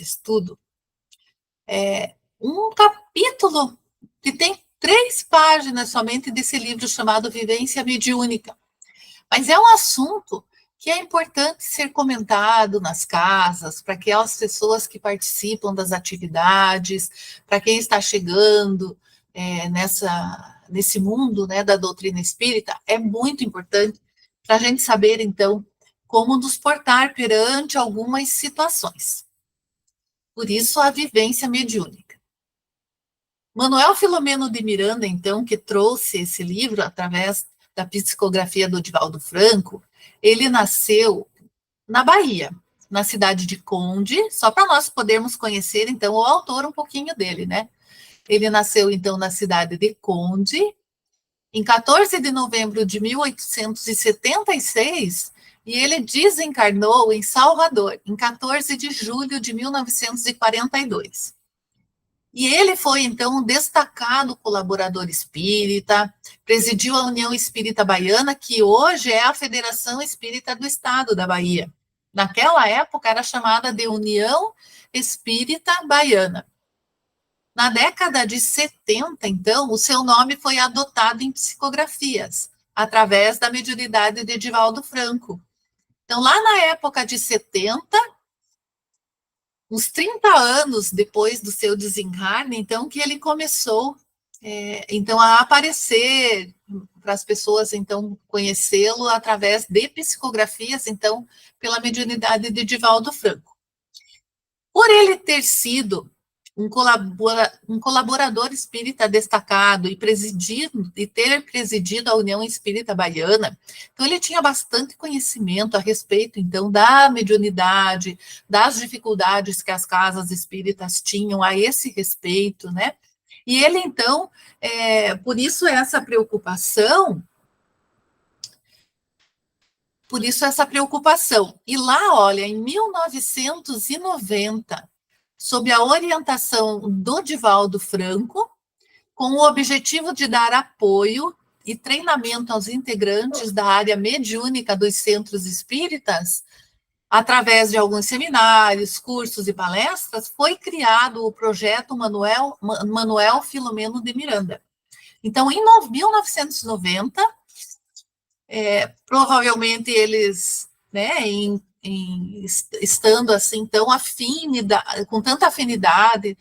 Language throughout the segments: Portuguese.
nosso estudo um capítulo que tem 3 páginas somente desse livro chamado Vivência Mediúnica. Mas é um assunto que é importante ser comentado nas casas, para aquelas pessoas que participam das atividades, para quem está chegando nesse mundo, né, da doutrina espírita, é muito importante para a gente saber, então, como nos portar perante algumas situações. Por isso, a vivência mediúnica. Manuel Filomeno de Miranda, então, que trouxe esse livro através da psicografia do Divaldo Franco, ele nasceu na Bahia, na cidade de Conde, só para nós podermos conhecer, então, o autor um pouquinho dele, né? Ele nasceu, então, na cidade de Conde, em 14 de novembro de 1876, e ele desencarnou em Salvador, em 14 de julho de 1942. E ele foi, então, um destacado colaborador espírita, presidiu a União Espírita Baiana, que hoje é a Federação Espírita do Estado da Bahia. Naquela época era chamada de União Espírita Baiana. Na década de 70, então, o seu nome foi adotado em psicografias, através da mediunidade de Divaldo Franco. Então, lá na época de 70, uns 30 anos depois do seu desencarne, então, que ele começou, então, a aparecer para as pessoas, então, conhecê-lo através de psicografias, então, pela mediunidade de Divaldo Franco. Por ele ter sido um colaborador espírita destacado e ter presidido a União Espírita Baiana, então ele tinha bastante conhecimento a respeito, então, da mediunidade, das dificuldades que as casas espíritas tinham a esse respeito, né? E ele, então, por isso essa preocupação, E lá, olha, em 1990, sob a orientação do Divaldo Franco, com o objetivo de dar apoio e treinamento aos integrantes da área mediúnica dos centros espíritas, através de alguns seminários, cursos e palestras, foi criado o projeto Manuel Filomeno de Miranda. Então, em 1990, provavelmente eles, né, estando assim tão com tanta afinidade,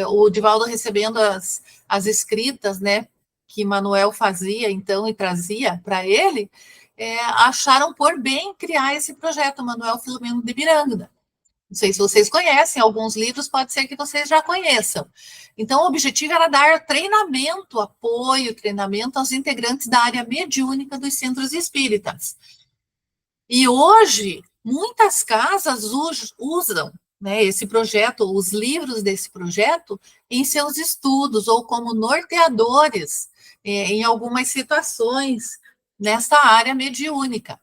o Divaldo recebendo as escritas, né, que Manuel fazia então e trazia para ele, acharam por bem criar esse projeto Manuel Filomeno de Miranda. Não sei se vocês conhecem, alguns livros pode ser que vocês já conheçam. Então, o objetivo era dar treinamento aos integrantes da área mediúnica dos centros espíritas. E hoje, muitas casas usam, né, esse projeto, os livros desse projeto, em seus estudos, ou como norteadores em algumas situações nessa área mediúnica.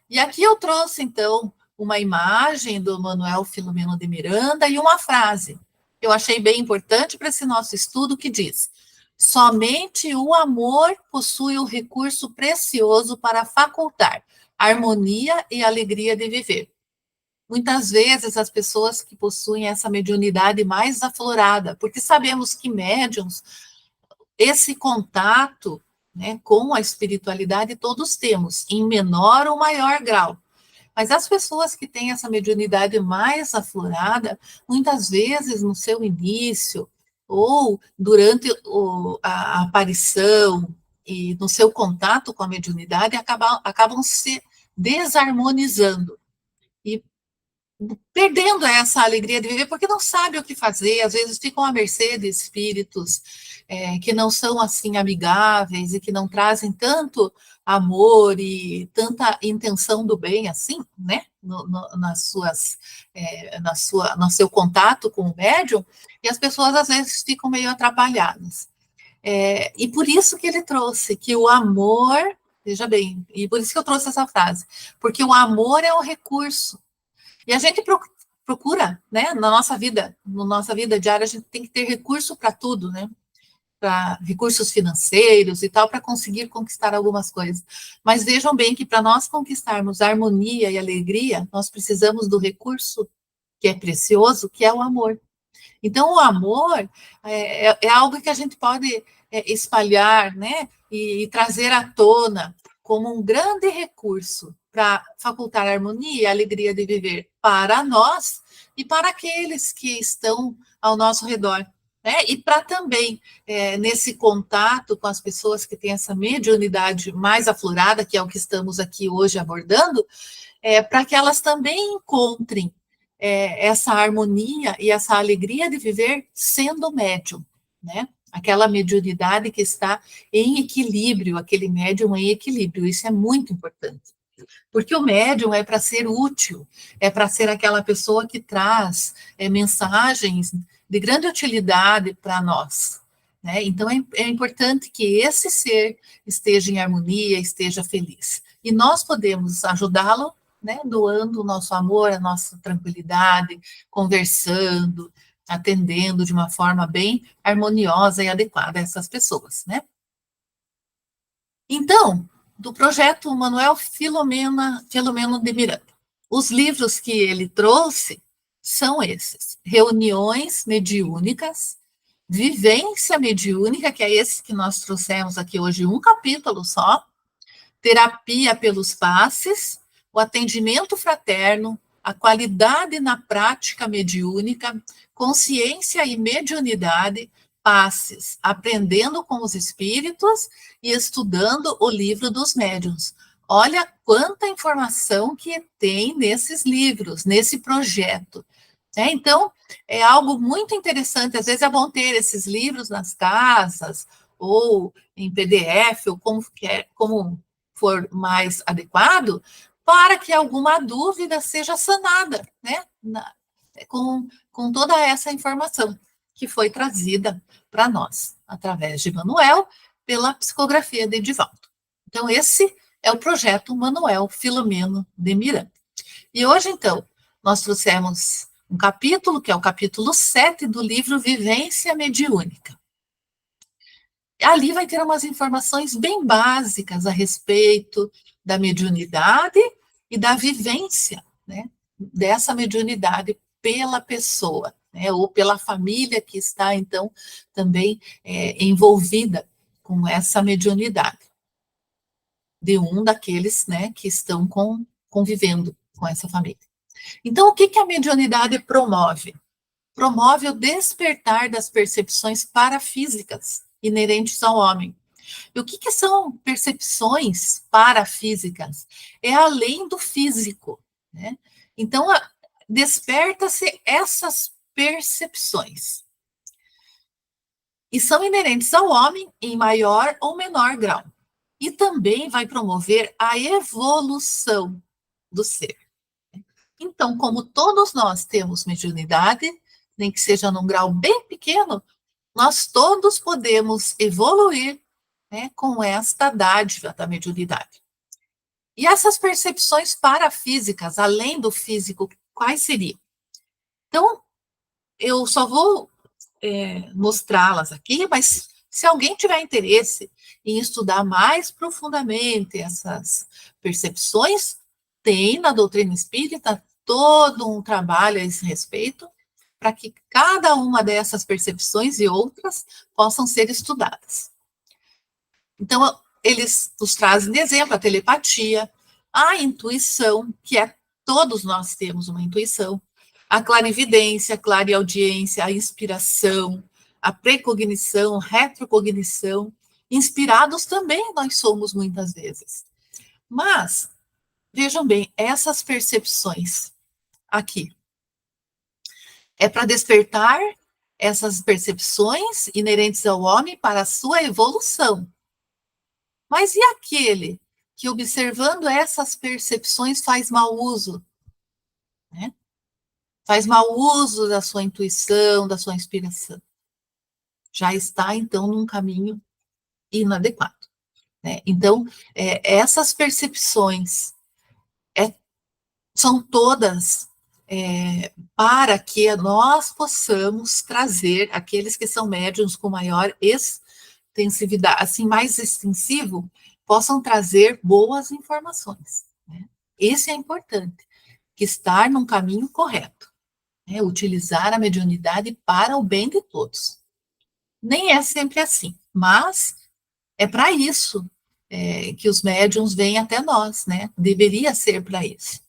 E aqui eu trouxe, então, uma imagem do Manuel Filomeno de Miranda e uma frase que eu achei bem importante para esse nosso estudo, que diz: somente o amor possui o recurso precioso para facultar harmonia e alegria de viver. Muitas vezes as pessoas que possuem essa mediunidade mais aflorada, porque sabemos que médiums, esse contato, né, com a espiritualidade todos temos, em menor ou maior grau. Mas as pessoas que têm essa mediunidade mais aflorada, muitas vezes no seu início, ou durante a aparição, e no seu contato com a mediunidade, acabam se desarmonizando e perdendo essa alegria de viver, porque não sabe o que fazer, às vezes ficam à mercê de espíritos que não são assim amigáveis e que não trazem tanto amor e tanta intenção do bem assim, né, no seu contato com o médium, e as pessoas às vezes ficam meio atrapalhadas. E por isso que ele trouxe que o amor, veja bem, e por isso que eu trouxe essa frase, porque o amor é um recurso. E a gente procura, né, na nossa vida diária, a gente tem que ter recurso para tudo, né? Para recursos financeiros e tal, para conseguir conquistar algumas coisas. Mas vejam bem que para nós conquistarmos harmonia e alegria, nós precisamos do recurso que é precioso, que é o amor. Então, o amor é algo que a gente pode espalhar, né, e trazer à tona como um grande recurso para facultar a harmonia e a alegria de viver para nós e para aqueles que estão ao nosso redor. Né? E para também, nesse contato com as pessoas que têm essa mediunidade mais aflorada, que é o que estamos aqui hoje abordando, para que elas também encontrem essa harmonia e essa alegria de viver sendo médium, né? Aquela mediunidade que está em equilíbrio, aquele médium em equilíbrio, isso é muito importante. Porque o médium é para ser útil, é para ser aquela pessoa que traz mensagens de grande utilidade para nós. Né? Então, é importante que esse ser esteja em harmonia, esteja feliz. E nós podemos ajudá-lo, né, doando o nosso amor, a nossa tranquilidade, conversando, atendendo de uma forma bem harmoniosa e adequada a essas pessoas, né? Então, do projeto Manuel Filomeno de Miranda. Os livros que ele trouxe são esses: Reuniões Mediúnicas, Vivência Mediúnica, que é esse que nós trouxemos aqui hoje, um capítulo só, Terapia pelos Passes, o Atendimento Fraterno, a Qualidade na Prática Mediúnica, Consciência e Mediunidade, Passes, Aprendendo com os Espíritos e Estudando o Livro dos Médiuns. Olha quanta informação que tem nesses livros, nesse projeto. Então, é algo muito interessante. Às vezes é bom ter esses livros nas casas, ou em PDF, ou como for mais adequado, para que alguma dúvida seja sanada, né? Com toda essa informação que foi trazida para nós, através de Manuel, pela psicografia de Edivaldo. Então, esse é o projeto Manuel Filomeno de Miranda. E hoje, então, nós trouxemos um capítulo, que é o capítulo 7 do livro Vivência Mediúnica. Ali vai ter umas informações bem básicas a respeito da mediunidade e da vivência, né, dessa mediunidade pela pessoa, né, ou pela família que está, então, também envolvida com essa mediunidade, de um daqueles, né, que estão convivendo com essa família. Então, o que a mediunidade promove? Promove o despertar das percepções parafísicas inerentes ao homem. E o que são percepções parafísicas? É além do físico, né? Então, desperta-se essas percepções. E são inerentes ao homem em maior ou menor grau. E também vai promover a evolução do ser. Então, como todos nós temos mediunidade, nem que seja num grau bem pequeno, nós todos podemos evoluir, né, com esta dádiva da mediunidade. E essas percepções parafísicas, além do físico, quais seriam? Então, eu só vou mostrá-las aqui, mas se alguém tiver interesse em estudar mais profundamente essas percepções, tem na doutrina espírita todo um trabalho a esse respeito, para que cada uma dessas percepções e outras possam ser estudadas. Então, eles nos trazem de exemplo a telepatia, a intuição, que todos nós temos uma intuição, a clarividência, a clareaudiência, a inspiração, a precognição, retrocognição. Inspirados também nós somos muitas vezes. Mas, vejam bem, essas percepções aqui é para despertar essas percepções inerentes ao homem para a sua evolução. Mas e aquele que, observando essas percepções, faz mau uso? Né? Faz mau uso da sua intuição, da sua inspiração. Já está, então, num caminho inadequado. Né? Então, essas percepções são todas para que nós possamos trazer aqueles que são médiuns com maior extensividade, assim, mais extensivo, possam trazer boas informações. Né? Isso é importante, que estar num caminho correto. utilizar a mediunidade para o bem de todos. Nem é sempre assim, mas é para isso que os médiums vêm até nós, né? Deveria ser para isso,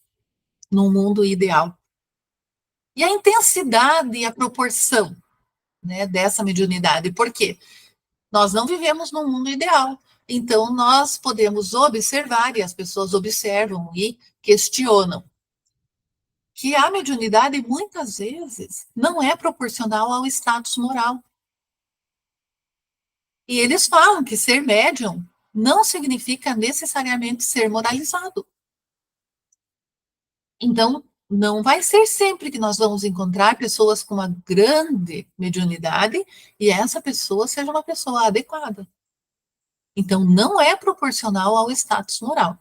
num mundo ideal. E a intensidade e a proporção, né, dessa mediunidade, por quê? Nós não vivemos num mundo ideal, então nós podemos observar, e as pessoas observam e questionam, que a mediunidade, muitas vezes, não é proporcional ao status moral. E eles falam que ser médium não significa necessariamente ser moralizado. Então, não vai ser sempre que nós vamos encontrar pessoas com uma grande mediunidade e essa pessoa seja uma pessoa adequada. Então, não é proporcional ao status moral.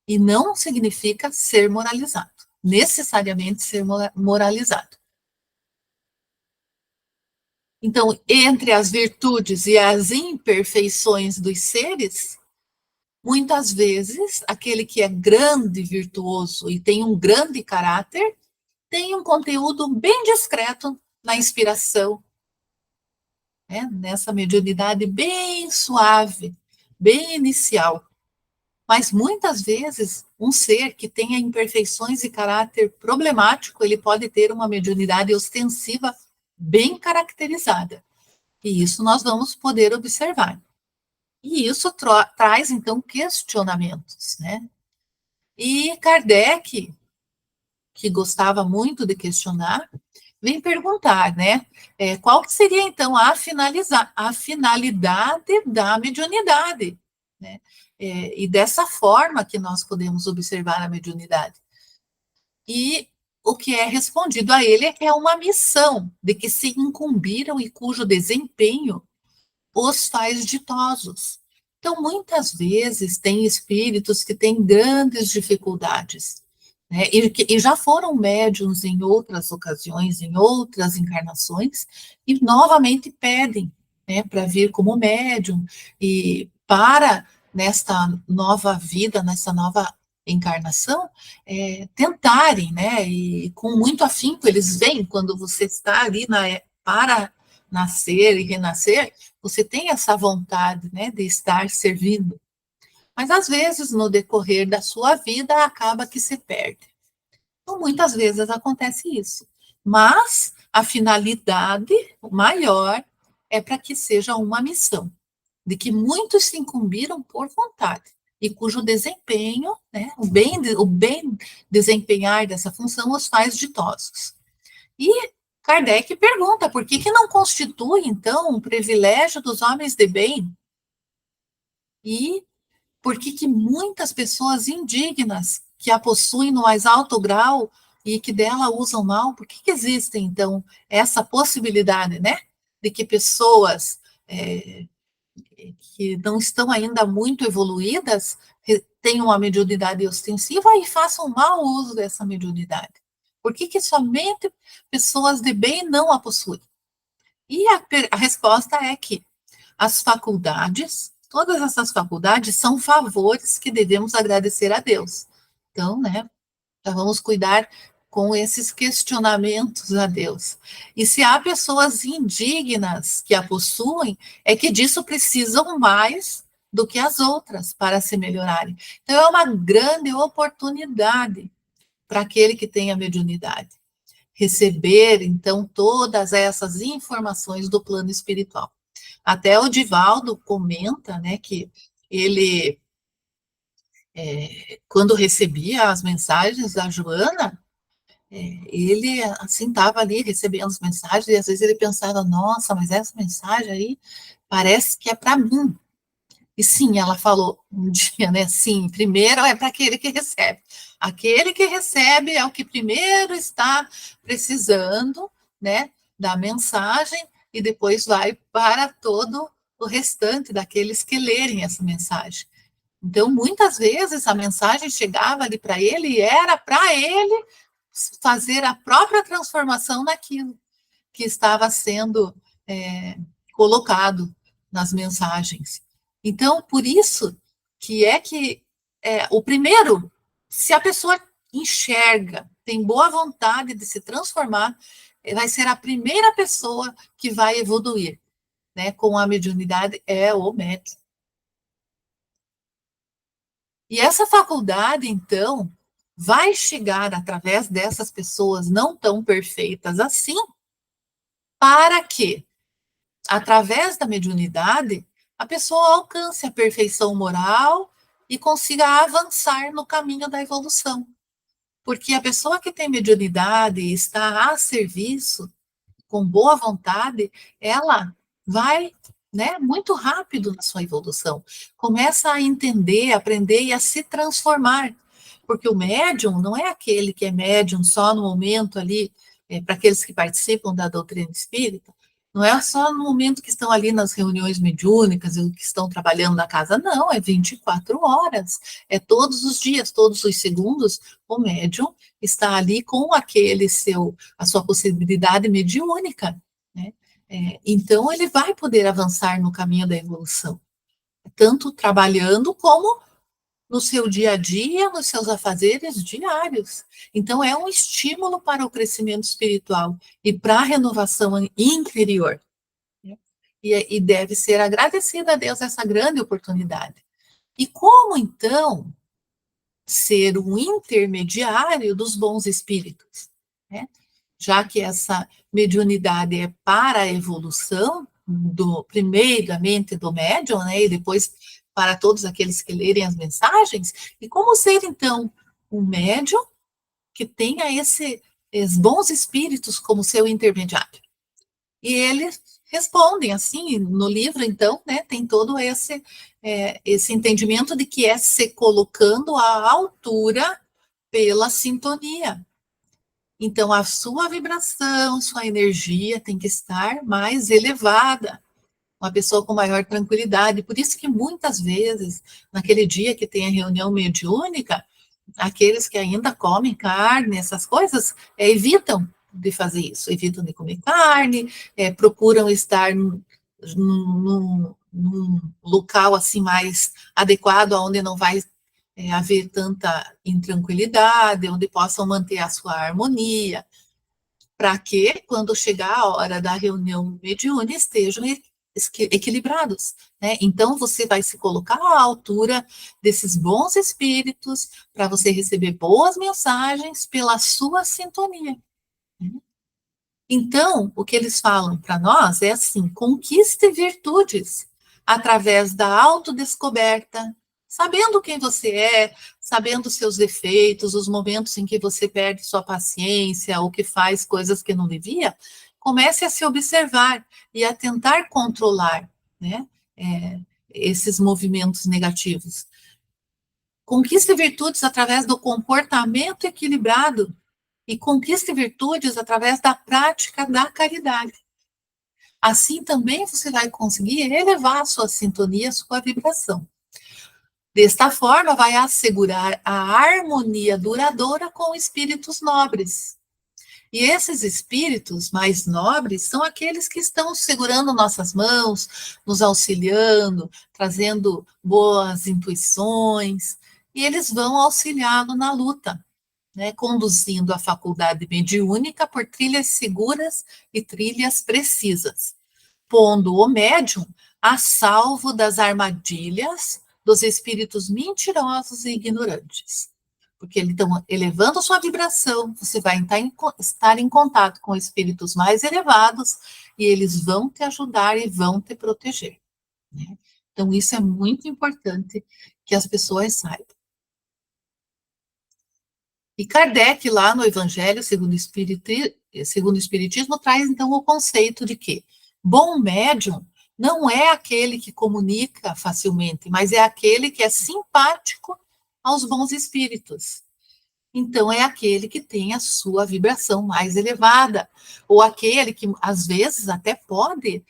E não significa ser moralizado, necessariamente ser moralizado. Então, entre as virtudes e as imperfeições dos seres, muitas vezes, aquele que é grande, virtuoso e tem um grande caráter, tem um conteúdo bem discreto na inspiração, né? Nessa mediunidade bem suave, bem inicial. Mas muitas vezes, um ser que tenha imperfeições e caráter problemático, ele pode ter uma mediunidade ostensiva bem caracterizada. E isso nós vamos poder observar. E isso traz, então, questionamentos, né? E Kardec, que gostava muito de questionar, vem perguntar, né? Qual que seria, então, a finalidade da mediunidade, né? E dessa forma que nós podemos observar a mediunidade. E o que é respondido a ele é uma missão de que se incumbiram e cujo desempenho os faz ditosos. Então, muitas vezes, tem espíritos que têm grandes dificuldades, né? E já foram médiums em outras ocasiões, em outras encarnações, e novamente pedem, né, para vir como médium, e para, nesta nova vida, nessa nova encarnação, tentarem, né, e com muito afinco, eles veem quando você está ali para nascer e renascer, você tem essa vontade, né, de estar servindo. Mas às vezes, no decorrer da sua vida, acaba que se perde. Então, muitas vezes acontece isso. Mas a finalidade maior é para que seja uma missão, de que muitos se incumbiram por vontade, e cujo desempenho, né, o bem desempenhar dessa função os faz ditosos. E Kardec pergunta por que não constitui, então, um privilégio dos homens de bem? E por que muitas pessoas indignas que a possuem no mais alto grau e que dela usam mal, por que existe, então, essa possibilidade, né, de que pessoas que não estão ainda muito evoluídas tenham uma mediunidade ostensiva e façam mau uso dessa mediunidade? Por que somente pessoas de bem não a possuem? E a resposta é que as faculdades, todas essas faculdades são favores que devemos agradecer a Deus. Então, né, já vamos cuidar com esses questionamentos a Deus. E se há pessoas indignas que a possuem, é que disso precisam mais do que as outras para se melhorarem. Então, é uma grande oportunidade para aquele que tem a mediunidade receber, então, todas essas informações do plano espiritual. Até o Divaldo comenta, né, que ele, quando recebia as mensagens da Joana, ele, assim, estava ali recebendo as mensagens, e às vezes ele pensava, nossa, mas essa mensagem aí parece que é para mim. E sim, ela falou um dia, né? Sim, primeiro é para aquele que recebe. Aquele que recebe é o que primeiro está precisando, né, da mensagem, e depois vai para todo o restante daqueles que lerem essa mensagem. Então, muitas vezes a mensagem chegava ali para ele e era para ele fazer a própria transformação naquilo que estava sendo colocado nas mensagens. Então, por isso que o primeiro, se a pessoa enxerga tem boa vontade de se transformar, vai ser a primeira pessoa que vai evoluir, né, com a mediunidade, é o médium. E essa faculdade, então, vai chegar através dessas pessoas não tão perfeitas assim, para que, através da mediunidade, a pessoa alcance a perfeição moral e consiga avançar no caminho da evolução. Porque a pessoa que tem mediunidade e está a serviço, com boa vontade, ela vai, né, muito rápido na sua evolução. Começa a entender, aprender e a se transformar. Porque o médium não é aquele que é médium só no momento ali, para aqueles que participam da doutrina espírita, não é só no momento que estão ali nas reuniões mediúnicas e que estão trabalhando na casa, não, é 24 horas, é todos os dias, todos os segundos, o médium está ali com a sua possibilidade mediúnica, né? Então ele vai poder avançar no caminho da evolução, tanto trabalhando como no seu dia a dia, nos seus afazeres diários. Então é um estímulo para o crescimento espiritual e para a renovação interior. Né? E deve ser agradecida a Deus essa grande oportunidade. E como então ser um intermediário dos bons espíritos, né? Já que essa mediunidade é para a evolução, primeiramente do médium, né, e depois para todos aqueles que lerem as mensagens, e como ser, então, um médium que tenha esses bons espíritos como seu intermediário. E eles respondem assim, no livro, então, né, tem todo esse entendimento de que é se colocando à altura pela sintonia. Então, a sua vibração, sua energia tem que estar mais elevada, uma pessoa com maior tranquilidade. Por isso que muitas vezes, naquele dia que tem a reunião mediúnica, aqueles que ainda comem carne, essas coisas, evitam de fazer isso, evitam de comer carne, procuram estar num local assim mais adequado, onde não vai haver tanta intranquilidade, onde possam manter a sua harmonia, para que, quando chegar a hora da reunião mediúnica, estejam equilibrados, né? Então, você vai se colocar à altura desses bons espíritos para você receber boas mensagens pela sua sintonia. Né? Então, o que eles falam para nós é assim: conquiste virtudes através da autodescoberta, sabendo quem você é, sabendo seus defeitos, os momentos em que você perde sua paciência ou que faz coisas que não devia, comece a se observar e a tentar controlar, né, esses movimentos negativos. Conquiste virtudes através do comportamento equilibrado e conquiste virtudes através da prática da caridade. Assim também você vai conseguir elevar a sua sintonia, a sua vibração. Desta forma, vai assegurar a harmonia duradoura com espíritos nobres. E esses espíritos mais nobres são aqueles que estão segurando nossas mãos, nos auxiliando, trazendo boas intuições, e eles vão auxiliá-lo na luta, né, conduzindo a faculdade mediúnica por trilhas seguras e trilhas precisas, pondo o médium a salvo das armadilhas dos espíritos mentirosos e ignorantes. Porque eles estão elevando a sua vibração, você vai estar em contato com espíritos mais elevados e eles vão te ajudar e vão te proteger. Né? Então, isso é muito importante que as pessoas saibam. E Kardec, lá no Evangelho segundo o Espiritismo, traz então o conceito de que bom médium não é aquele que comunica facilmente, mas é aquele que é simpático aos bons espíritos. Então, é aquele que tem a sua vibração mais elevada, ou aquele que, às vezes, até pode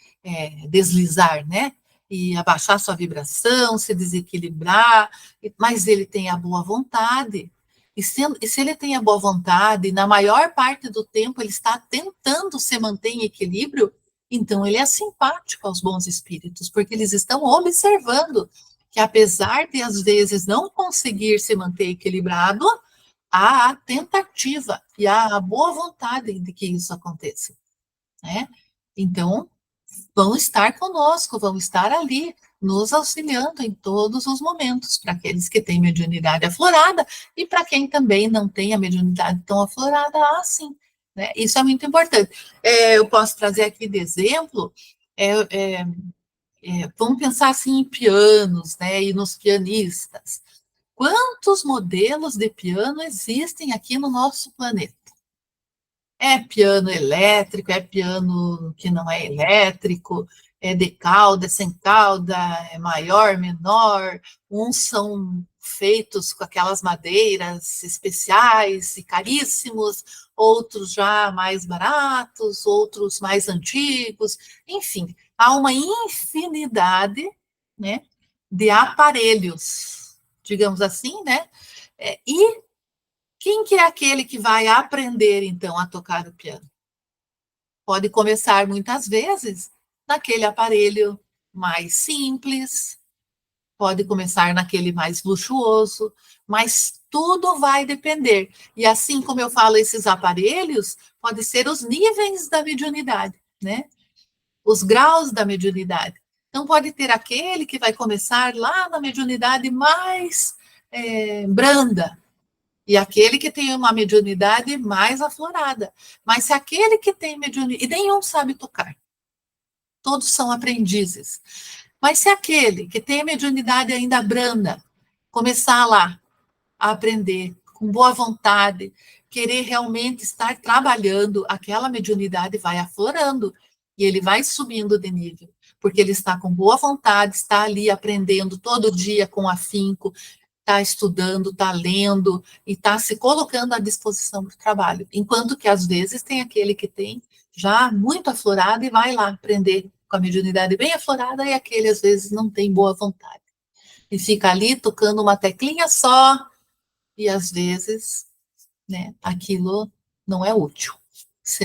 deslizar, né? E abaixar sua vibração, se desequilibrar, mas ele tem a boa vontade. E se ele tem a boa vontade, na maior parte do tempo ele está tentando se manter em equilíbrio, então ele é simpático aos bons espíritos, porque eles estão observando que, apesar de, às vezes, não conseguir se manter equilibrado, há a tentativa e há a boa vontade de que isso aconteça, né? Então, vão estar conosco, vão estar ali, nos auxiliando em todos os momentos, para aqueles que têm mediunidade aflorada e para quem também não tem a mediunidade tão aflorada, assim, né? Isso é muito importante. Eu posso trazer aqui de exemplo, vamos pensar assim em pianos, né, e nos pianistas. Quantos modelos de piano existem aqui no nosso planeta? É piano elétrico, é piano que não é elétrico, é de cauda, é sem cauda, é maior, menor. Uns são feitos com aquelas madeiras especiais e caríssimos, outros já mais baratos, outros mais antigos. Enfim, há uma infinidade, né, de aparelhos, digamos assim, né? E quem que é aquele que vai aprender, então, a tocar o piano? Pode começar, muitas vezes, naquele aparelho mais simples, pode começar naquele mais luxuoso, mas tudo vai depender. E assim como eu falo, esses aparelhos, pode ser os níveis da mediunidade, né? Os graus da mediunidade. Então, pode ter aquele que vai começar lá na mediunidade mais branda, e aquele que tem uma mediunidade mais aflorada. Mas se aquele que tem mediunidade, e nenhum sabe tocar, todos são aprendizes. Mas se aquele que tem a mediunidade ainda branda, começar lá a aprender com boa vontade, querer realmente estar trabalhando, aquela mediunidade vai aflorando e ele vai subindo de nível, porque ele está com boa vontade, está ali aprendendo todo dia com afinco, está estudando, está lendo e está se colocando à disposição para o trabalho. Enquanto que, às vezes, tem aquele que tem já muito aflorado e vai lá aprender com a mediunidade bem aflorada e aquele, às vezes, não tem boa vontade. E fica ali tocando uma teclinha só e, às vezes, né, aquilo não é útil.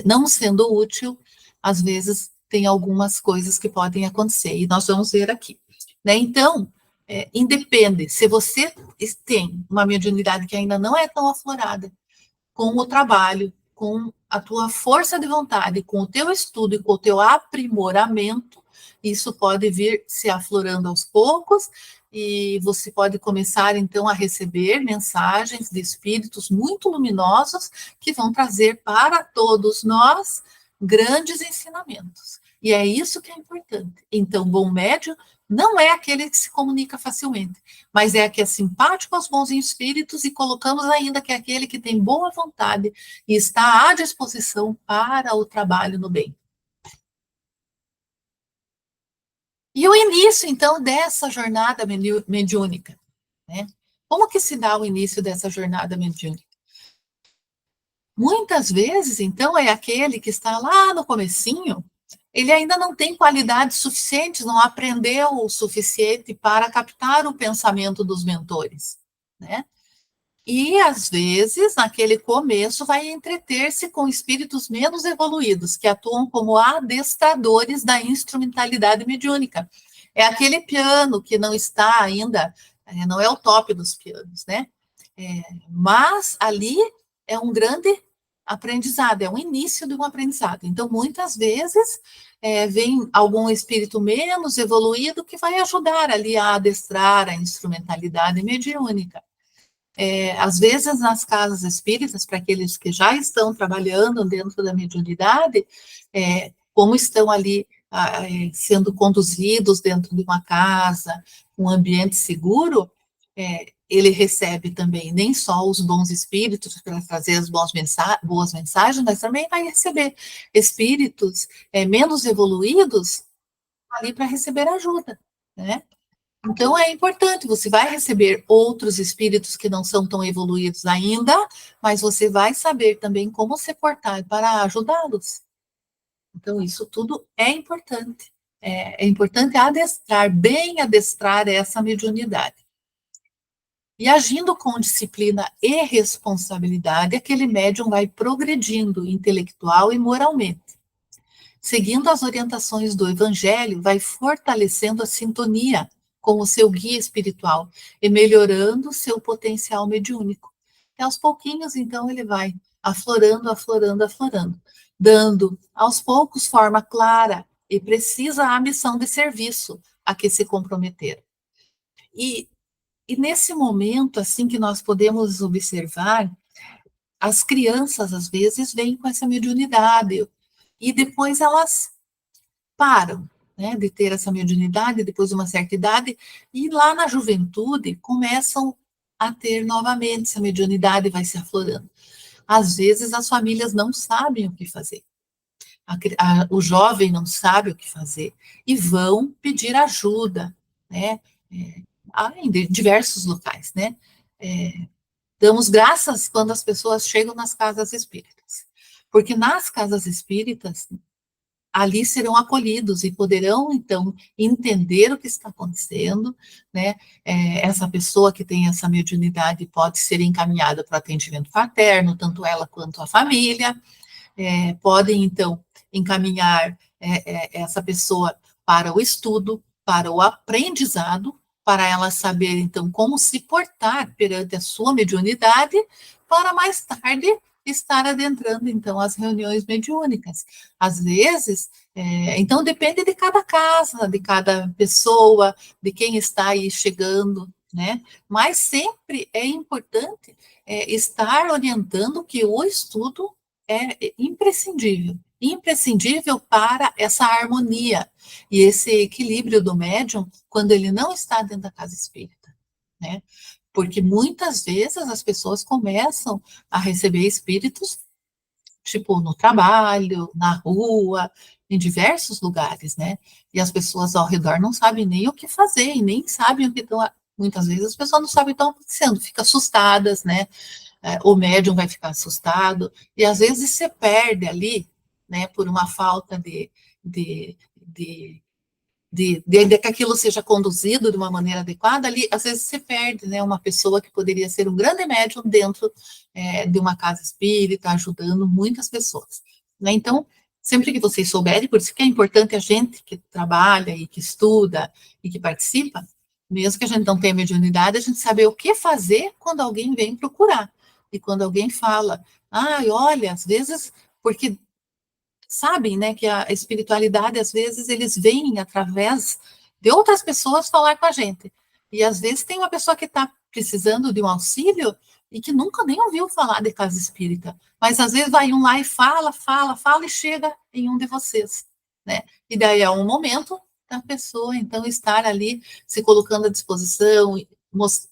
Não sendo útil, às vezes, tem algumas coisas que podem acontecer e nós vamos ver aqui. Né? Então, independe, se você tem uma mediunidade que ainda não é tão aflorada, com o trabalho, com a tua força de vontade, com o teu estudo e com o teu aprimoramento, isso pode vir se aflorando aos poucos e você pode começar então a receber mensagens de espíritos muito luminosos que vão trazer para todos nós grandes ensinamentos. E é isso que é importante. Então, bom médium não é aquele que se comunica facilmente, mas é que é simpático aos bons espíritos e colocamos ainda que é aquele que tem boa vontade e está à disposição para o trabalho no bem. E o início, então, dessa jornada mediúnica, né? Como que se dá o início dessa jornada mediúnica? Muitas vezes, então, é aquele que está lá no comecinho, ele ainda não tem qualidades suficientes, não aprendeu o suficiente para captar o pensamento dos mentores, né? E, às vezes, naquele começo, vai entreter-se com espíritos menos evoluídos, que atuam como adestradores da instrumentalidade mediúnica. É aquele piano que não está ainda, não é o top dos pianos, né? Mas ali é um grande aprendizado, é um início de um aprendizado. Então, muitas vezes, vem algum espírito menos evoluído que vai ajudar ali a adestrar a instrumentalidade mediúnica. Às vezes, nas casas espíritas, para aqueles que já estão trabalhando dentro da mediunidade, como estão ali sendo conduzidos dentro de uma casa, um ambiente seguro, ele recebe também nem só os bons espíritos para trazer as boas mensagens, mas também vai receber espíritos menos evoluídos ali para receber ajuda, né? Então é importante, você vai receber outros espíritos que não são tão evoluídos ainda, mas você vai saber também como se portar para ajudá-los. Então, isso tudo é importante. É importante adestrar, bem adestrar essa mediunidade. E agindo com disciplina e responsabilidade, aquele médium vai progredindo intelectual e moralmente. Seguindo as orientações do Evangelho, vai fortalecendo a sintonia com o seu guia espiritual e melhorando seu potencial mediúnico. E aos pouquinhos, então, ele vai aflorando, aflorando, aflorando, dando, aos poucos, forma clara e precisa a missão de serviço a que se comprometeram. E, e nesse momento, assim, que nós podemos observar, as crianças, às vezes, vêm com essa mediunidade, e depois elas param, né, de ter essa mediunidade depois de uma certa idade, e lá na juventude começam a ter novamente essa mediunidade, vai se aflorando. Às vezes as famílias não sabem o que fazer, o jovem não sabe o que fazer, e vão pedir ajuda, né, em diversos locais, né, damos graças quando as pessoas chegam nas casas espíritas, porque nas casas espíritas ali serão acolhidos e poderão, então, entender o que está acontecendo, né? Essa pessoa que tem essa mediunidade pode ser encaminhada para atendimento fraterno, tanto ela quanto a família, podem, então, encaminhar essa pessoa para o estudo, para o aprendizado, para ela saber, então, como se portar perante a sua mediunidade, para mais tarde estar adentrando, então, as reuniões mediúnicas. Às vezes, então, depende de cada casa, de cada pessoa, de quem está aí chegando, né? Mas sempre é importante estar orientando que o estudo é imprescindível, imprescindível para essa harmonia e esse equilíbrio do médium quando ele não está dentro da casa espírita, né? Porque muitas vezes as pessoas começam a receber espíritos, tipo, no trabalho, na rua, em diversos lugares, né? E as pessoas ao redor não sabem nem o que fazer, e nem sabem o que estão. Muitas vezes as pessoas não sabem o que estão acontecendo, ficam assustadas, né? O médium vai ficar assustado, e às vezes você perde ali, né, por uma falta de, de, de que aquilo seja conduzido de uma maneira adequada, ali, às vezes você perde, né, uma pessoa que poderia ser um grande médium dentro de uma casa espírita, ajudando muitas pessoas. Né? Então, sempre que vocês souberem, por isso que é importante a gente que trabalha e que estuda e que participa, mesmo que a gente não tenha mediunidade, a gente saber o que fazer quando alguém vem procurar. E quando alguém fala, olha, às vezes, porque sabem, né, que a espiritualidade, às vezes, eles vêm através de outras pessoas falar com a gente. E às vezes tem uma pessoa que está precisando de um auxílio e que nunca nem ouviu falar de casa espírita. Mas às vezes vai um lá e fala, fala, fala e chega em um de vocês, né? E daí é um momento da pessoa, então, estar ali se colocando à disposição,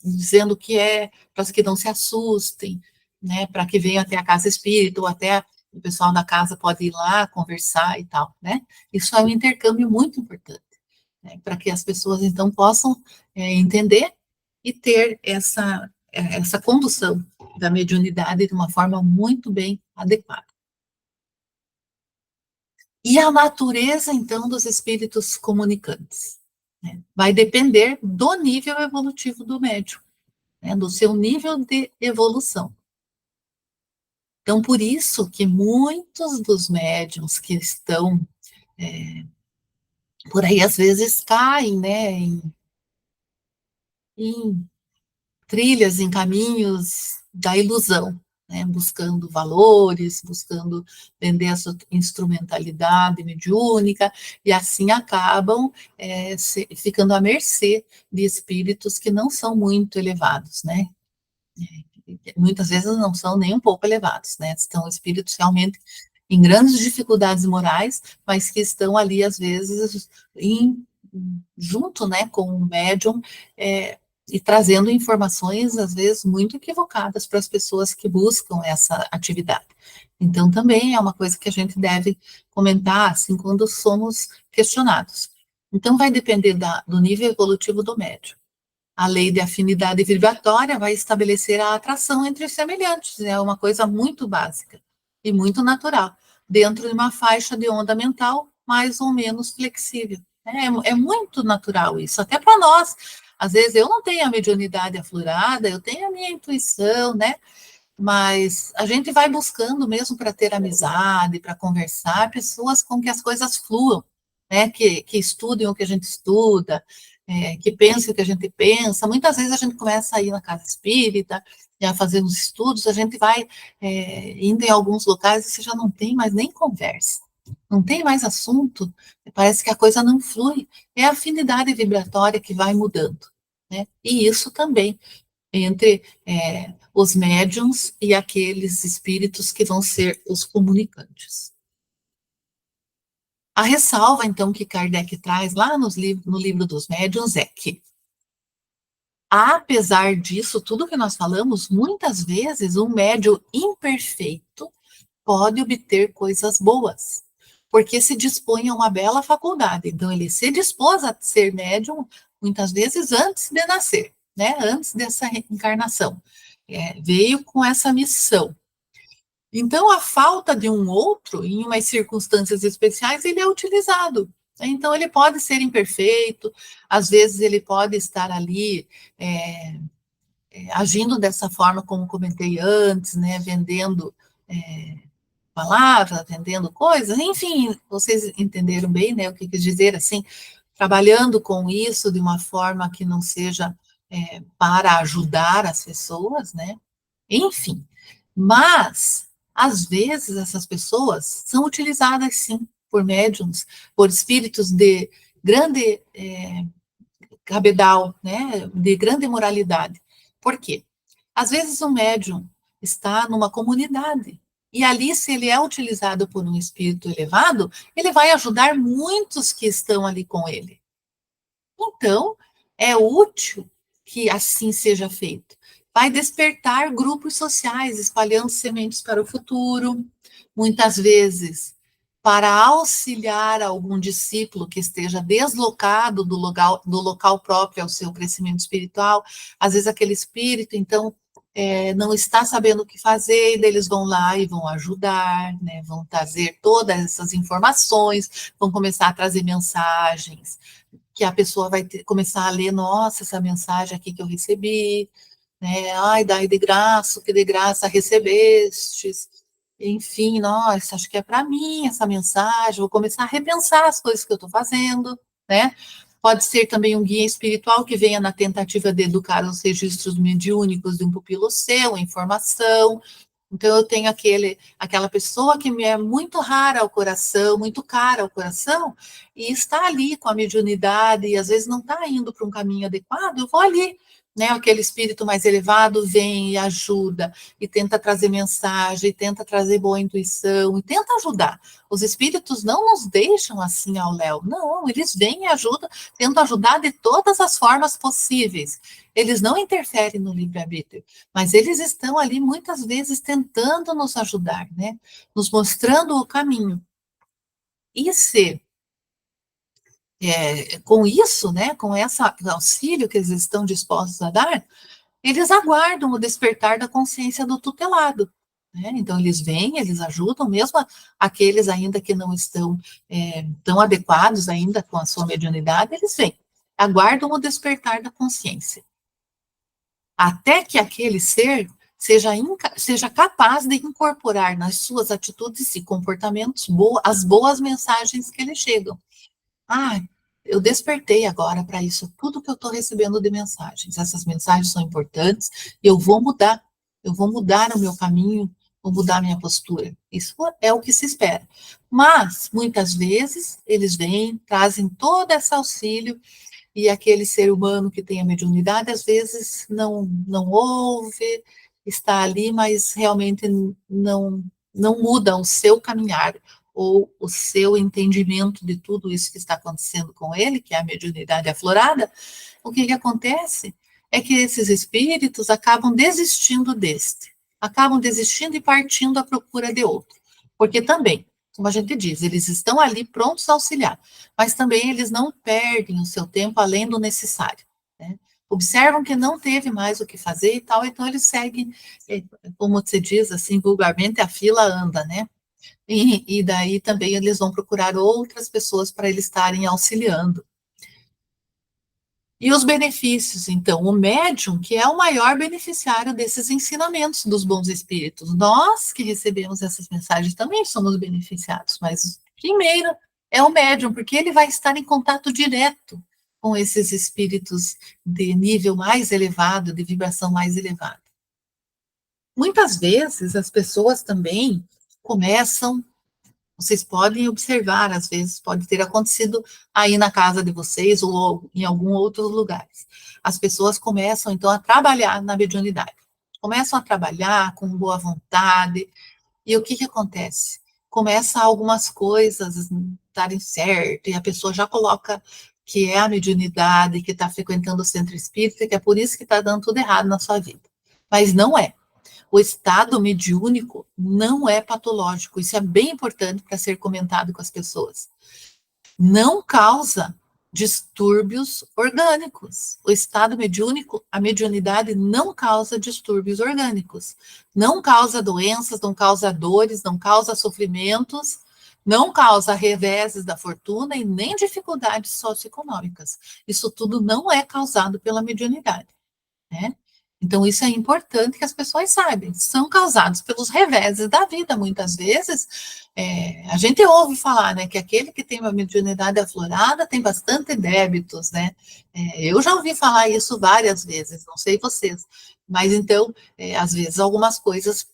dizendo o que é, para que não se assustem, né? Para que venham até a casa espírita ou até o pessoal da casa pode ir lá conversar e tal, né? Isso é um intercâmbio muito importante, né? Para que as pessoas, então, possam entender e ter essa condução da mediunidade de uma forma muito bem adequada. E a natureza, então, dos espíritos comunicantes, né? Vai depender do nível evolutivo do médium, né? Do seu nível de evolução. Então, por isso que muitos dos médiums que estão por aí, às vezes, caem, né, em trilhas, em caminhos da ilusão, né, buscando valores, buscando vender a sua instrumentalidade mediúnica, e assim acabam ficando à mercê de espíritos que não são muito elevados, né, muitas vezes não são nem um pouco elevados, né? São espíritos realmente em grandes dificuldades morais, mas que estão ali, às vezes, junto, né, com o médium, e trazendo informações, às vezes, muito equivocadas para as pessoas que buscam essa atividade. Então, também é uma coisa que a gente deve comentar, assim, quando somos questionados. Então, vai depender do nível evolutivo do médium. A lei de afinidade vibratória vai estabelecer a atração entre os semelhantes, é uma coisa muito básica e muito natural, dentro de uma faixa de onda mental mais ou menos flexível. É muito natural isso, até para nós. Às vezes eu não tenho a mediunidade aflorada, eu tenho a minha intuição, né? Mas a gente vai buscando mesmo para ter amizade, para conversar, pessoas com que as coisas fluam, né? Que estudem o que a gente estuda, que pense o que a gente pensa. Muitas vezes a gente começa a ir na casa espírita, a fazer uns estudos, a gente vai indo em alguns locais e você já não tem mais nem conversa, não tem mais assunto, parece que a coisa não flui, é a afinidade vibratória que vai mudando, né? E isso também entre os médiums e aqueles espíritos que vão ser os comunicantes. A ressalva, então, que Kardec traz lá no livro dos médiuns é que, apesar disso, tudo que nós falamos, muitas vezes um médium imperfeito pode obter coisas boas, porque se dispõe a uma bela faculdade. Então, ele se dispôs a ser médium, muitas vezes, antes de nascer, né? Antes dessa reencarnação. Veio com essa missão. Então, a falta de um outro, em umas circunstâncias especiais, ele é utilizado. Então, ele pode ser imperfeito, às vezes ele pode estar ali agindo dessa forma, como comentei antes, né, vendendo palavras, vendendo coisas, enfim, vocês entenderam bem, né, o que quis dizer, assim, trabalhando com isso de uma forma que não seja para ajudar as pessoas, né, enfim, mas, às vezes, essas pessoas são utilizadas, sim, por médiums, por espíritos de grande cabedal, né, de grande moralidade. Por quê? Às vezes um médium está numa comunidade, e ali, se ele é utilizado por um espírito elevado, ele vai ajudar muitos que estão ali com ele. Então, é útil que assim seja feito. Vai despertar grupos sociais, espalhando sementes para o futuro, muitas vezes para auxiliar algum discípulo que esteja deslocado do local próprio ao seu crescimento espiritual. Às vezes aquele espírito, então, não está sabendo o que fazer, e daí eles vão lá e vão ajudar, né? Vão trazer todas essas informações, vão começar a trazer mensagens, que a pessoa vai começar a ler, nossa, essa mensagem aqui que eu recebi, né? Ai, dai de graça, que de graça recebestes. Enfim, nossa, acho que é para mim essa mensagem, vou começar a repensar as coisas que eu estou fazendo, né? Pode ser também um guia espiritual que venha na tentativa de educar os registros mediúnicos de um pupilo seu, informação. Então, eu tenho aquela pessoa que me é muito rara ao coração, muito cara ao coração, e está ali com a mediunidade, e às vezes não está indo para um caminho adequado, eu vou ali, né? Aquele espírito mais elevado vem e ajuda, e tenta trazer mensagem, e tenta trazer boa intuição, e tenta ajudar. Os espíritos não nos deixam assim ao léu, não, eles vêm e ajudam, tentam ajudar de todas as formas possíveis. Eles não interferem no livre-arbítrio, mas eles estão ali muitas vezes tentando nos ajudar, né? Nos mostrando o caminho. E se com isso, né, com esse auxílio que eles estão dispostos a dar, eles aguardam o despertar da consciência do tutelado, né? Então eles vêm, eles ajudam, mesmo aqueles ainda que não estão tão adequados ainda com a sua mediunidade, eles vêm, aguardam o despertar da consciência, até que aquele ser seja capaz de incorporar nas suas atitudes e comportamentos as boas mensagens que lhe chegam. Ah, eu despertei agora para isso, tudo que eu estou recebendo de mensagens. Essas mensagens são importantes, eu vou mudar o meu caminho, vou mudar a minha postura. Isso é o que se espera. Mas, muitas vezes, eles vêm, trazem todo esse auxílio, e aquele ser humano que tem a mediunidade, às vezes, não ouve, está ali, mas realmente não muda o seu caminhar, ou o seu entendimento de tudo isso que está acontecendo com ele, que é a mediunidade aflorada. O que acontece é que esses espíritos acabam desistindo acabam desistindo e partindo à procura de outro. Porque também, como a gente diz, eles estão ali prontos a auxiliar, mas também eles não perdem o seu tempo além do necessário, né? Observam que não teve mais o que fazer e tal, então eles seguem, como se diz assim vulgarmente, a fila anda, né? E daí também eles vão procurar outras pessoas para eles estarem auxiliando. E os benefícios, então, o médium, que é o maior beneficiário desses ensinamentos dos bons espíritos. Nós que recebemos essas mensagens também somos beneficiados, mas primeiro é o médium, porque ele vai estar em contato direto com esses espíritos de nível mais elevado, de vibração mais elevada. Muitas vezes as pessoas também começam, vocês podem observar, às vezes pode ter acontecido aí na casa de vocês ou em algum outro lugar. As pessoas começam então a trabalhar na mediunidade. Começam a trabalhar com boa vontade, e o que que acontece? Começa algumas coisas darem certo, e a pessoa já coloca que é a mediunidade, que está frequentando o centro espírita, que é por isso que está dando tudo errado na sua vida. Mas não é. O estado mediúnico não é patológico. Isso é bem importante para ser comentado com as pessoas. Não causa distúrbios orgânicos. O estado mediúnico, a mediunidade não causa distúrbios orgânicos. Não causa doenças, não causa dores, não causa sofrimentos, não causa reveses da fortuna e nem dificuldades socioeconômicas. Isso tudo não é causado pela mediunidade, né? Então, isso é importante que as pessoas saibam. São causados pelos reveses da vida, muitas vezes. A gente ouve falar, né, que aquele que tem uma mediunidade aflorada tem bastante débitos, né? Eu já ouvi falar isso várias vezes, não sei vocês. Mas, então, às vezes, algumas coisas.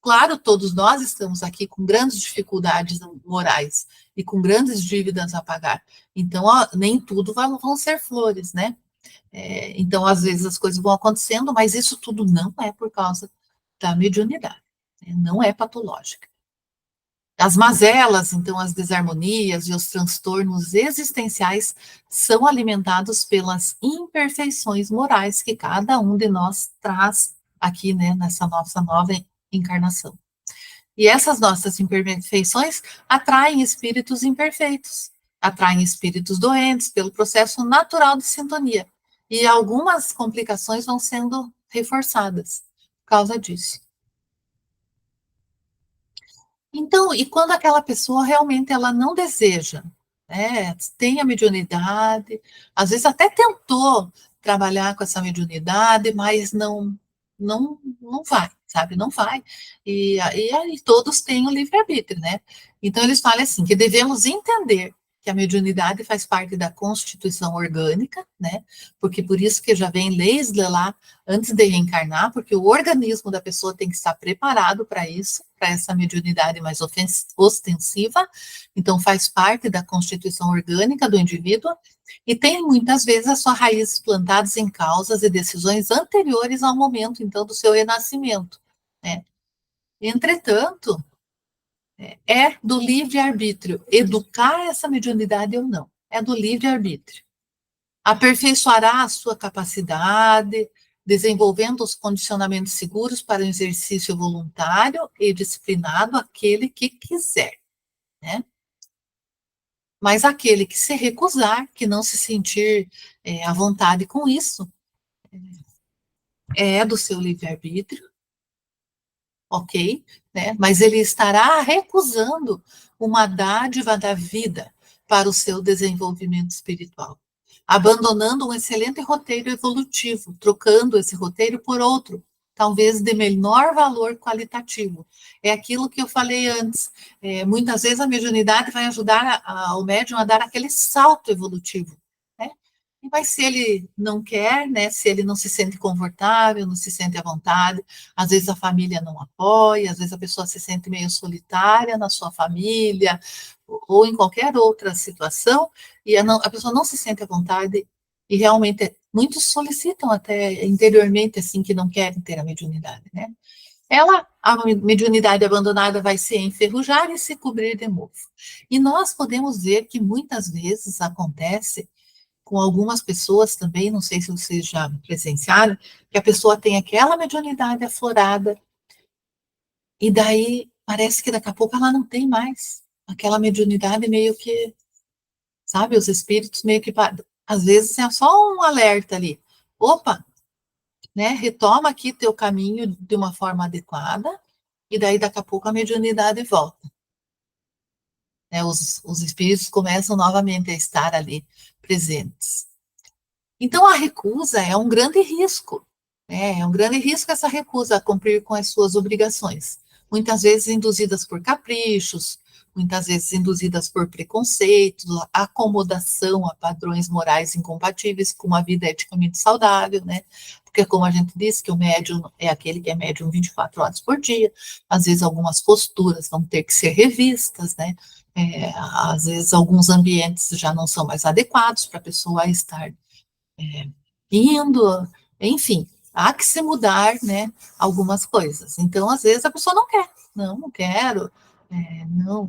Claro, todos nós estamos aqui com grandes dificuldades morais e com grandes dívidas a pagar. Então, nem tudo vão ser flores, né? Então, às vezes, as coisas vão acontecendo, mas isso tudo não é por causa da mediunidade, né? Não é patológica. As mazelas, então, as desarmonias e os transtornos existenciais são alimentados pelas imperfeições morais que cada um de nós traz aqui, né, nessa nossa nova encarnação. E essas nossas imperfeições atraem espíritos imperfeitos, atraem espíritos doentes pelo processo natural de sintonia. E algumas complicações vão sendo reforçadas por causa disso. Então, e quando aquela pessoa realmente ela não deseja, né, tem a mediunidade, às vezes até tentou trabalhar com essa mediunidade, mas não vai, sabe? Não vai. E aí todos têm o livre-arbítrio, né? Então, eles falam assim, que devemos entender que a mediunidade faz parte da constituição orgânica, né? Porque por isso que já vem leis lá antes de reencarnar, porque o organismo da pessoa tem que estar preparado para isso, para essa mediunidade mais ostensiva, então faz parte da constituição orgânica do indivíduo, e tem muitas vezes as suas raízes plantadas em causas e decisões anteriores ao momento, então, do seu renascimento, né? Entretanto, é do livre-arbítrio educar essa mediunidade ou não, é do livre-arbítrio. Aperfeiçoará a sua capacidade, desenvolvendo os condicionamentos seguros para o exercício voluntário e disciplinado aquele que quiser, né? Mas aquele que se recusar, que não se sentir à vontade com isso, é do seu livre-arbítrio, ok? Né? Mas ele estará recusando uma dádiva da vida para o seu desenvolvimento espiritual, abandonando um excelente roteiro evolutivo, trocando esse roteiro por outro, talvez de menor valor qualitativo. É aquilo que eu falei antes. Muitas vezes a mediunidade vai ajudar o médium a dar aquele salto evolutivo, né? Mas se ele não quer, né, se ele não se sente confortável, não se sente à vontade, às vezes a família não apoia, às vezes a pessoa se sente meio solitária na sua família, ou em qualquer outra situação, e a pessoa não se sente à vontade, e realmente muitos solicitam até interiormente, assim, que não querem ter a mediunidade, né? A mediunidade abandonada vai se enferrujar e se cobrir de mofo. E nós podemos ver que muitas vezes acontece com algumas pessoas também, não sei se vocês já presenciaram, que a pessoa tem aquela mediunidade aflorada, e daí parece que daqui a pouco ela não tem mais. Aquela mediunidade meio que, sabe, os espíritos meio que, às vezes é só um alerta ali. Opa, né, retoma aqui teu caminho de uma forma adequada, e daí daqui a pouco a mediunidade volta. Né, os espíritos começam novamente a estar ali presentes. Então, a recusa é um grande risco, né? É um grande risco essa recusa a cumprir com as suas obrigações, muitas vezes induzidas por caprichos, muitas vezes induzidas por preconceitos, acomodação a padrões morais incompatíveis com uma vida eticamente saudável, né? Porque, como a gente disse, que o médium é aquele que é médium 24 horas por dia, às vezes algumas posturas vão ter que ser revistas, né? Às vezes alguns ambientes já não são mais adequados para a pessoa estar indo, enfim, há que se mudar, né, algumas coisas. Então, às vezes, a pessoa não quer, não quero, não.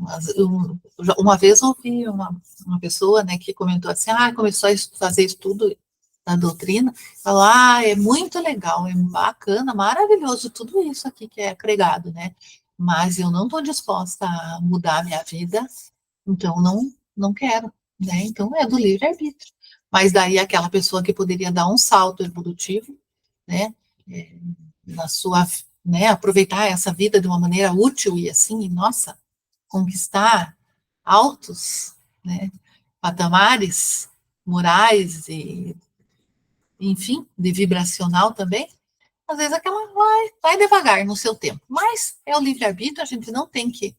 Uma vez ouvi uma pessoa, né, que comentou assim, começou a fazer estudo da doutrina, falou, é muito legal, é bacana, maravilhoso, tudo isso aqui que é pregado, né, mas eu não estou disposta a mudar a minha vida, então não quero, né, então é do livre-arbítrio. Mas daí aquela pessoa que poderia dar um salto evolutivo, né, na sua, né, aproveitar essa vida de uma maneira útil e assim, nossa, conquistar altos, né, patamares morais e, enfim, de vibracional também, às vezes aquela vai devagar no seu tempo. Mas é o livre-arbítrio, a gente não tem que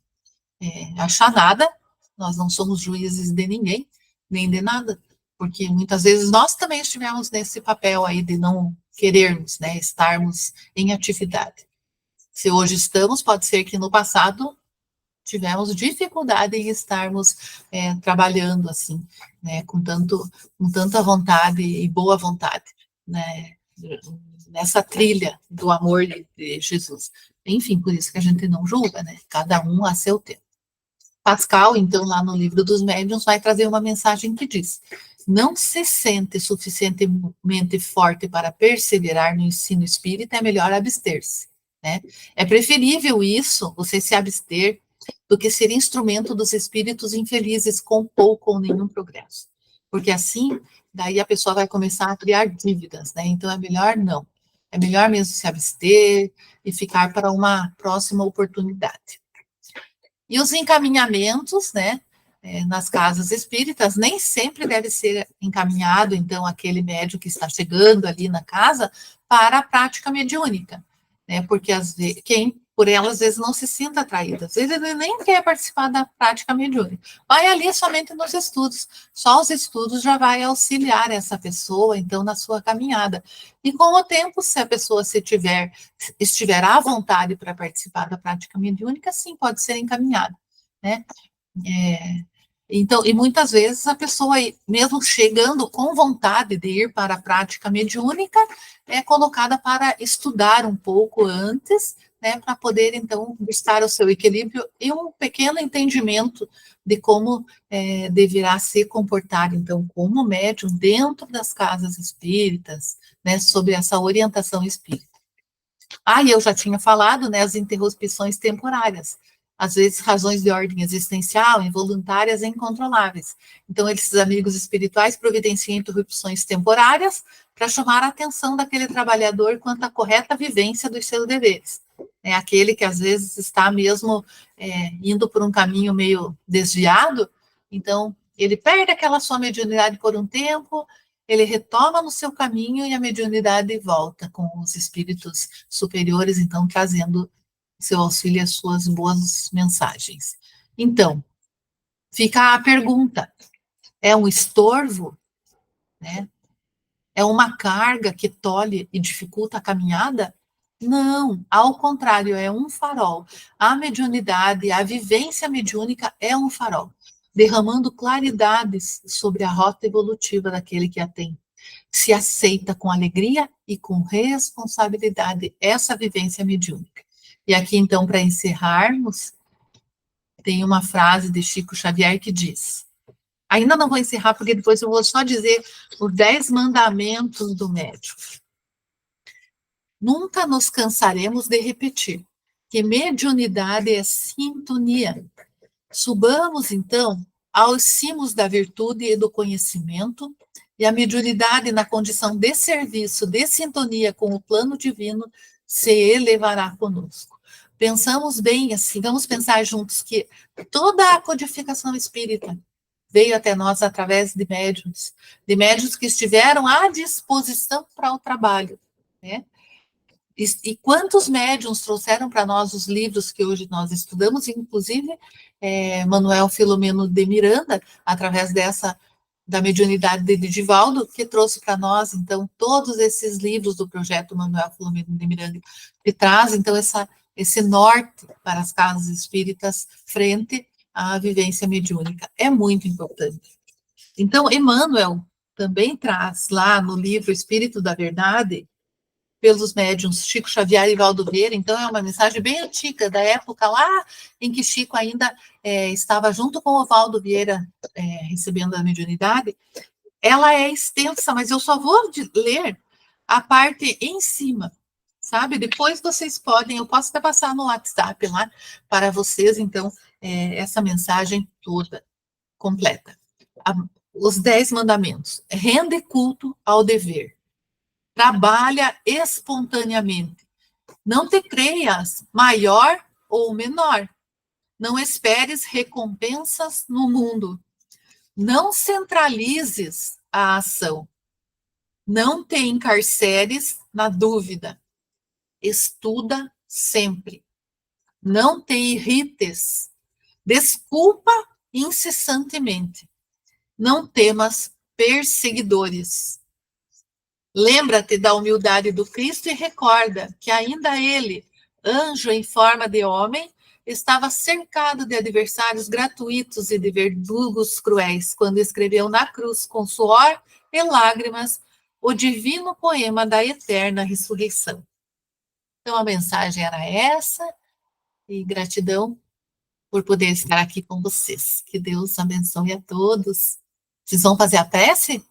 achar nada, nós não somos juízes de ninguém, nem de nada, porque muitas vezes nós também estivemos nesse papel aí de não querermos, né, estarmos em atividade. Se hoje estamos, pode ser que no passado tivemos dificuldade em estarmos trabalhando assim, né, com tanta vontade e boa vontade, né, nessa trilha do amor de Jesus. Enfim, por isso que a gente não julga, né, cada um a seu tempo. Pascal, então, lá no livro dos médiuns, vai trazer uma mensagem que diz: não se sente suficientemente forte para perseverar no ensino espírita, é melhor abster-se, né? É preferível isso, você se abster, do que ser instrumento dos espíritos infelizes com pouco ou nenhum progresso. Porque assim, daí a pessoa vai começar a criar dívidas, né? Então é melhor não. É melhor mesmo se abster e ficar para uma próxima oportunidade. E os encaminhamentos, né, nas casas espíritas, nem sempre deve ser encaminhado, então, aquele médium que está chegando ali na casa para a prática mediúnica, né, porque quem por ela, às vezes, não se sinta atraído, às vezes ele nem quer participar da prática mediúnica, vai ali somente nos estudos, só os estudos já vai auxiliar essa pessoa, então, na sua caminhada. E com o tempo, se a pessoa estiver à vontade para participar da prática mediúnica, sim, pode ser encaminhada, né? Então, e muitas vezes a pessoa, mesmo chegando com vontade de ir para a prática mediúnica, é colocada para estudar um pouco antes, né, para poder, então, buscar o seu equilíbrio e um pequeno entendimento de como deverá se comportar, então, como médium dentro das casas espíritas, né, sobre essa orientação espírita. E eu já tinha falado, né, as interrupções temporárias, às vezes razões de ordem existencial, involuntárias e incontroláveis. Então, esses amigos espirituais providenciam interrupções temporárias para chamar a atenção daquele trabalhador quanto à correta vivência dos seus deveres. É aquele que às vezes está mesmo indo por um caminho meio desviado, então ele perde aquela sua mediunidade por um tempo, ele retoma no seu caminho e a mediunidade volta com os espíritos superiores, então trazendo seu auxílio e as suas boas mensagens. Então, fica a pergunta: é um estorvo, né? É uma carga que tolhe e dificulta a caminhada? Não, ao contrário, é um farol. A mediunidade, a vivência mediúnica é um farol, derramando claridades sobre a rota evolutiva daquele que a tem. Se aceita com alegria e com responsabilidade essa vivência mediúnica. E aqui, então, para encerrarmos, tem uma frase de Chico Xavier que diz: ainda não vou encerrar, porque depois eu vou só dizer os 10 mandamentos do médium. Nunca nos cansaremos de repetir que mediunidade é sintonia. Subamos, então, aos cimos da virtude e do conhecimento, e a mediunidade, na condição de serviço, de sintonia com o plano divino, se elevará conosco. Pensamos bem assim, vamos pensar juntos que toda a codificação espírita veio até nós através de médiuns que estiveram à disposição para o trabalho, né? E quantos médiuns trouxeram para nós os livros que hoje nós estudamos, inclusive Manuel Filomeno de Miranda, através da mediunidade de Divaldo, que trouxe para nós, então, todos esses livros do projeto Manuel Filomeno de Miranda, que traz, então, esse norte para as casas espíritas frente à vivência mediúnica. É muito importante. Então, Emmanuel também traz lá no livro Espírito da Verdade, pelos médiuns Chico Xavier e Valdo Vieira, então é uma mensagem bem antiga, da época lá em que Chico ainda estava junto com o Valdo Vieira recebendo a mediunidade. Ela é extensa, mas eu só vou ler a parte em cima, sabe? Depois vocês podem, eu posso até passar no WhatsApp lá para vocês, então, essa mensagem toda, completa. Os 10 mandamentos. Rende culto ao dever. Trabalha espontaneamente. Não te creias maior ou menor. Não esperes recompensas no mundo. Não centralizes a ação. Não te encarceres na dúvida. Estuda sempre. Não te irrites. Desculpa incessantemente. Não temas perseguidores. Lembra-te da humildade do Cristo e recorda que ainda ele, anjo em forma de homem, estava cercado de adversários gratuitos e de verdugos cruéis, quando escreveu na cruz, com suor e lágrimas, o divino poema da eterna ressurreição. Então, a mensagem era essa, e gratidão por poder estar aqui com vocês. Que Deus abençoe a todos. Vocês vão fazer a prece?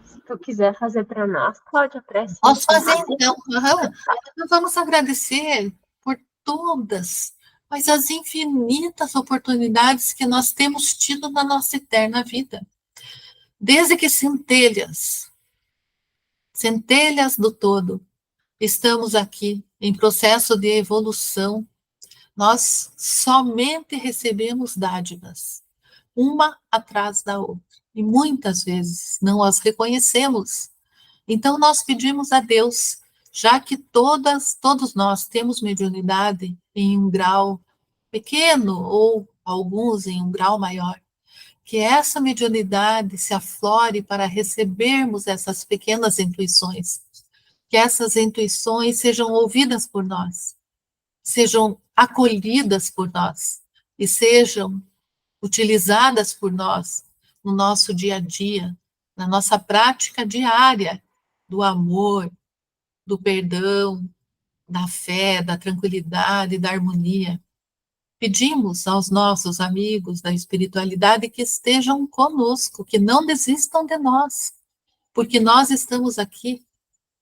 Se tu quiser fazer para nós, Cláudia, prece. Posso fazer, então. Nós vamos agradecer por todas, mas as infinitas oportunidades que nós temos tido na nossa eterna vida. Desde que centelhas do todo, estamos aqui em processo de evolução, nós somente recebemos dádivas, uma atrás da outra, e muitas vezes não as reconhecemos. Então, nós pedimos a Deus, já que todos nós temos mediunidade em um grau pequeno, ou alguns em um grau maior, que essa mediunidade se aflore para recebermos essas pequenas intuições, que essas intuições sejam ouvidas por nós, sejam acolhidas por nós, e sejam utilizadas por nós no nosso dia a dia, na nossa prática diária do amor, do perdão, da fé, da tranquilidade, da harmonia. Pedimos aos nossos amigos da espiritualidade que estejam conosco, que não desistam de nós, porque nós estamos aqui.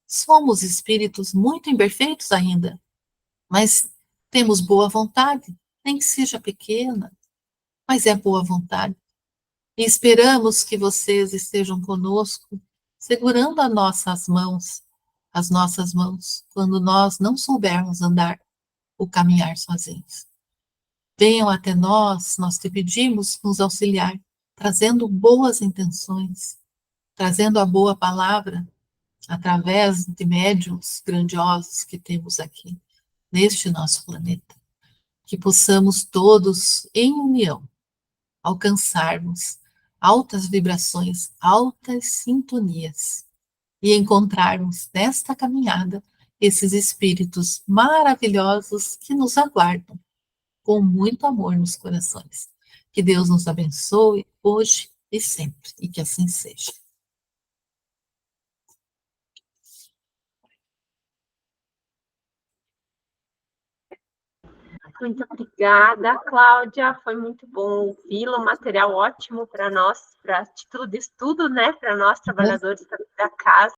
Somos espíritos muito imperfeitos ainda, mas temos boa vontade, nem que seja pequena, mas é boa vontade. E esperamos que vocês estejam conosco, segurando as nossas mãos, quando nós não soubermos andar ou caminhar sozinhos. Venham até nós te pedimos nos auxiliar, trazendo boas intenções, trazendo a boa palavra, através de médiuns grandiosos que temos aqui, neste nosso planeta. Que possamos todos, em união, alcançarmos altas vibrações, altas sintonias, e encontrarmos nesta caminhada esses espíritos maravilhosos que nos aguardam, com muito amor nos corações. Que Deus nos abençoe hoje e sempre, e que assim seja. Muito obrigada, Cláudia. Foi muito bom ouvi-lo. Material ótimo para nós, para título de estudo, né? Para nós, trabalhadores da casa.